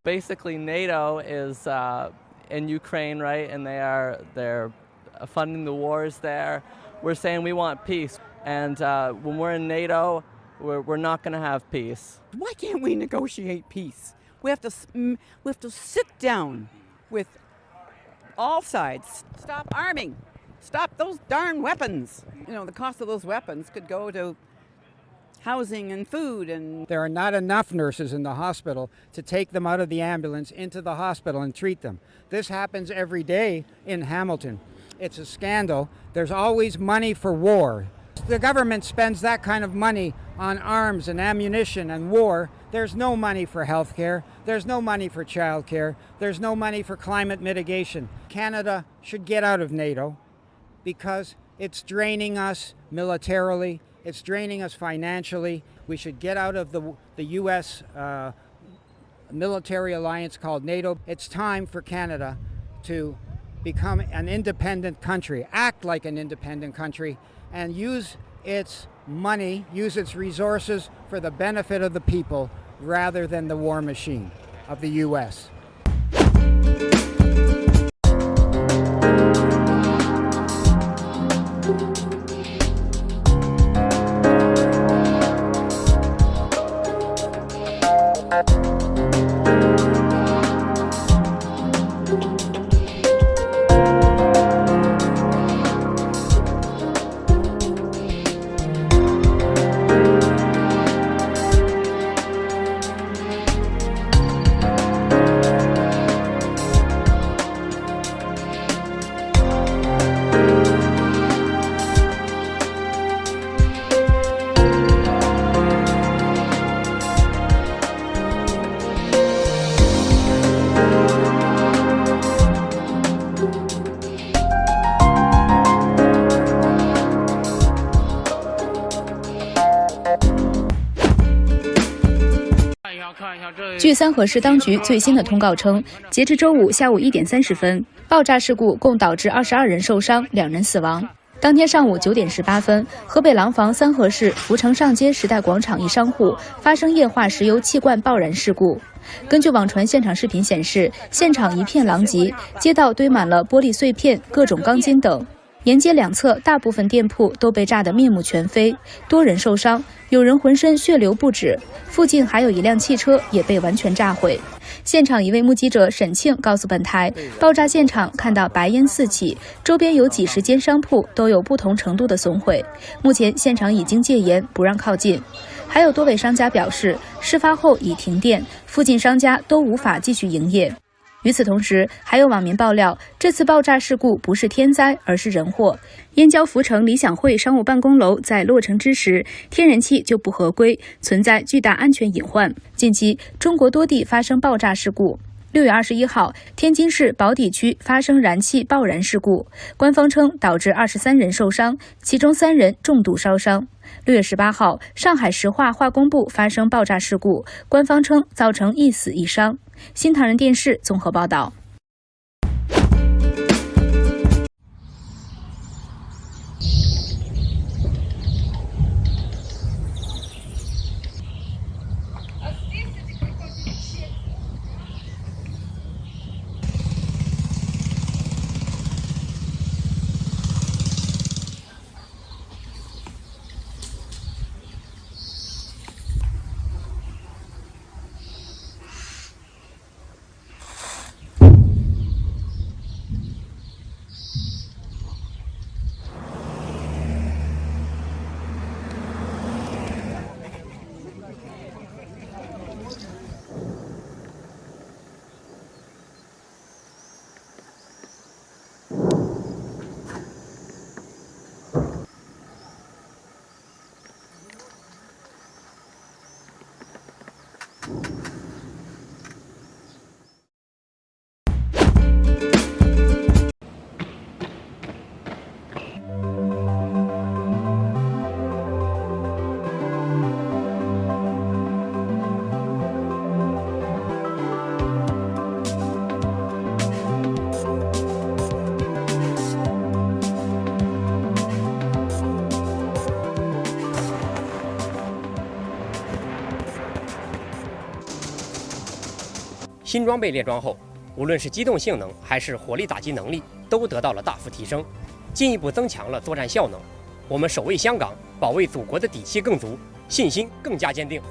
Basically, NATO is in Ukraine, right? And they're funding the wars there. We're saying we want peace, and when we're in NATO, we're not going to have peace. Why can't we negotiate peace? We have to sit down with all sides. Stop arming. Stop those darn weapons. You know, the cost of those weapons could go to housing and food. And there are not enough nurses in the hospital to take them out of the ambulance into the hospital and treat them. This happens every day in Hamilton. It's a scandal. There's always money for war. The government spends that kind of money on arms and ammunition and war. There's no money for health care. There's no money for child care. There's no money for climate mitigation. Canada should get out of NATO because it's draining us militarily. It's draining us financially. We should get out of the U.S. Military alliance called NATO. It's time for Canada to become an independent country, act like an independent country, and use its money, use its resources for the benefit of the people rather than the war machine of the U.S. 据三河市当局最新的通告称，截至周五下午1点30分，爆炸事故共导致22人受伤，2人死亡。当天上午9点18分，河北廊坊三河市福城上街时代广场一商户发生液化石油气罐爆燃事故。根据网传现场视频显示，现场一片狼藉，街道堆满了玻璃碎片、各种钢筋等。沿街两侧大部分店铺都被炸得面目全非，多人受伤，有人浑身血流不止。附近还有一辆汽车也被完全炸毁。现场一位目击者沈庆告诉本台，爆炸现场看到白烟四起，周边有几十间商铺都有不同程度的损毁。目前现场已经戒严，不让靠近。还有多位商家表示，事发后已停电，附近商家都无法继续营业。与此同时，还有网民爆料，这次爆炸事故不是天灾，而是人祸。燕郊福城理想汇商务办公楼在落成之时，天然气就不合规，存在巨大安全隐患。近期，中国多地发生爆炸事故。6月21号，天津市宝坻区发生燃气爆燃事故，官方称导致23人受伤，其中3人重度烧伤。6月18号，上海石化化工部发生爆炸事故，官方称造成1死1伤。新唐人电视综合报道。新装备列装后，无论是机动性能还是火力打击能力，都得到了大幅提升，进一步增强了作战效能。我们守卫香港、保卫祖国的底气更足，信心更加坚定。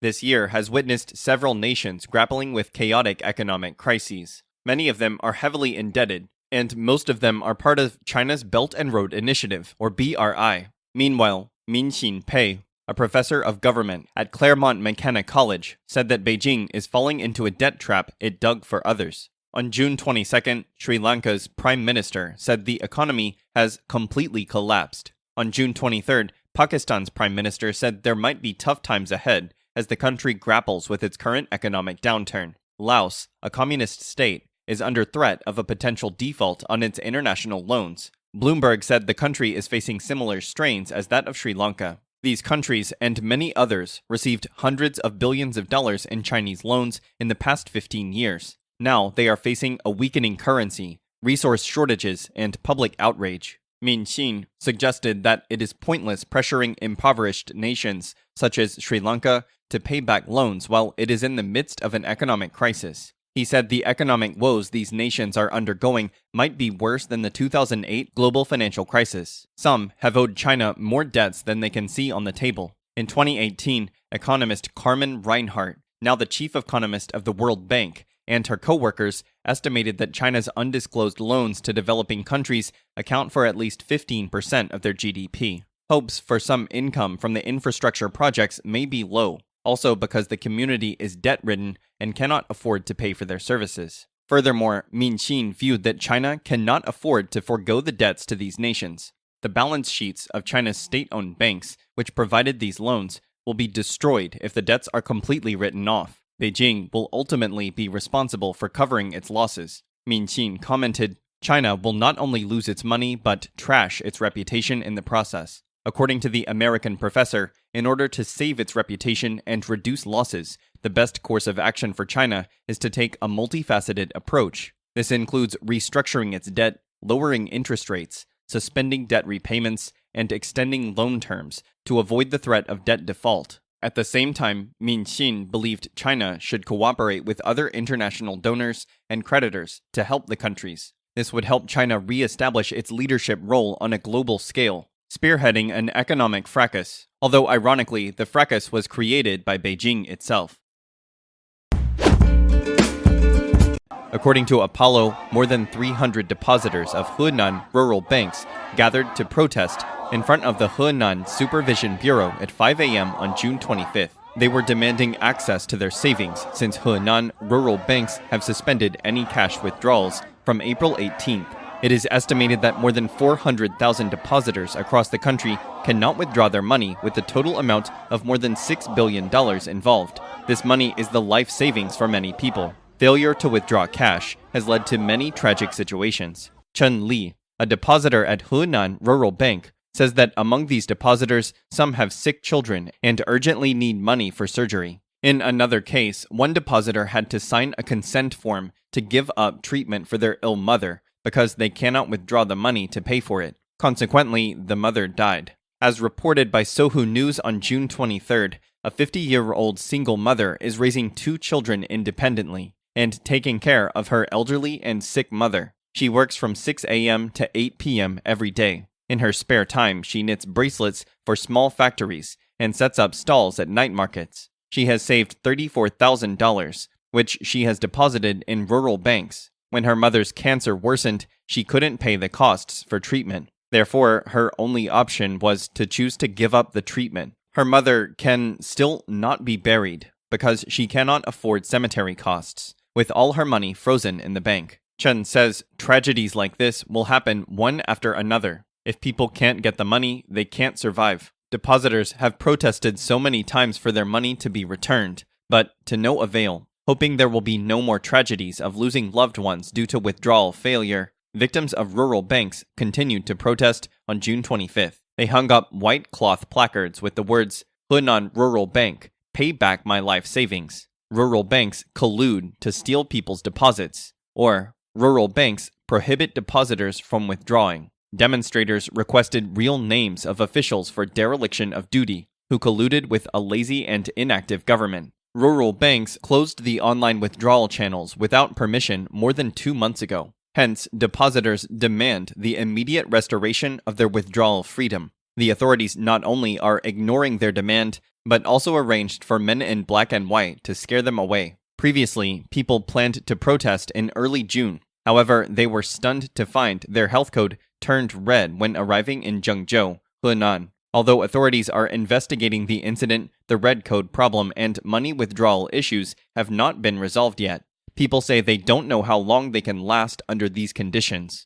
This year has witnessed several nations grappling with chaotic economic crises. Many of them are heavily indebted, and most of them are part of China's Belt and Road Initiative, or BRI. Meanwhile, Min Xin-pei, a professor of government at Claremont McKenna College, said that Beijing is falling into a debt trap it dug for others. On June 22nd, Sri Lanka's prime minister said the economy has completely collapsed. On June 23rd, Pakistan's prime minister said there might be tough times ahead as the country grapples with its current economic downturn. Laos, a communist state, is under threat of a potential default on its international loans. Bloomberg said the country is facing similar strains as that of Sri Lanka. These countries and many others received hundreds of billions of dollars in Chinese loans in the past 15 years. Now they are facing a weakening currency, resource shortages, and public outrage. Min Xin suggested that it is pointless pressuring impoverished nations such as Sri Lanka to pay back loans while it is in the midst of an economic crisis. He said the economic woes these nations are undergoing might be worse than the 2008 global financial crisis. Some have owed China more debts than they can see on the table. In 2018, economist Carmen Reinhart, now the chief economist of the World Bank, and her co-workers estimated that China's undisclosed loans to developing countries account for at least 15% of their GDP. Hopes for some income from the infrastructure projects may be low, also because the community is debt-ridden and cannot afford to pay for their services. Furthermore, Min Xin viewed that China cannot afford to forego the debts to these nations. The balance sheets of China's state-owned banks, which provided these loans, will be destroyed if the debts are completely written off. Beijing will ultimately be responsible for covering its losses. Min Xin commented, China will not only lose its money but trash its reputation in the process. According to the American professor, in order to save its reputation and reduce losses, the best course of action for China is to take a multifaceted approach. This includes restructuring its debt, lowering interest rates, suspending debt repayments, and extending loan terms to avoid the threat of debt default. At the same time, Min Xin believed China should cooperate with other international donors and creditors to help the countries. This would help China re-establish its leadership role on a global scale, spearheading an economic fracas, although ironically, the fracas was created by Beijing itself. According to Apollo, more than 300 depositors of Henan rural banks gathered to protest in front of the Henan Supervision Bureau at 5 a.m. on June 25th. They were demanding access to their savings since Henan rural banks have suspended any cash withdrawals from April 18th. It is estimated that more than 400,000 depositors across the country cannot withdraw their money with the total amount of more than $6 billion involved. This money is the life savings for many people. Failure to withdraw cash has led to many tragic situations. Chen Li, a depositor at Henan Rural Bank, says that among these depositors, some have sick children and urgently need money for surgery. In another case, one depositor had to sign a consent form to give up treatment for their ill mother because they cannot withdraw the money to pay for it. Consequently, the mother died. As reported by Sohu News on June 23rd, a 50-year-old single mother is raising 2 children independently and taking care of her elderly and sick mother. She works from 6 a.m. to 8 p.m. every day. In her spare time, she knits bracelets for small factories and sets up stalls at night markets. She has saved $34,000, which she has deposited in rural banks. When her mother's cancer worsened, she couldn't pay the costs for treatment. Therefore, her only option was to choose to give up the treatment. Her mother can still not be buried because she cannot afford cemetery costs, with all her money frozen in the bank. Chen says tragedies like this will happen one after another. If people can't get the money, they can't survive. Depositors have protested so many times for their money to be returned, but to no avail. Hoping there will be no more tragedies of losing loved ones due to withdrawal failure, victims of rural banks continued to protest on June 25th. They hung up white cloth placards with the words, "Henan Rural Bank, pay back my life savings." Rural banks collude to steal people's deposits, or rural banks prohibit depositors from withdrawing. Demonstrators requested real names of officials for dereliction of duty who colluded with a lazy and inactive government. Rural banks closed the online withdrawal channels without permission more than 2 months ago. Hence, depositors demand the immediate restoration of their withdrawal freedom. The authorities not only are ignoring their demand, but also arranged for men in black and white to scare them away. Previously, people planned to protest in early June. However, they were stunned to find their health code turned red when arriving in Zhengzhou, Henan. Although authorities are investigating the incident, the red code problem and money withdrawal issues have not been resolved yet. People say they don't know how long they can last under these conditions.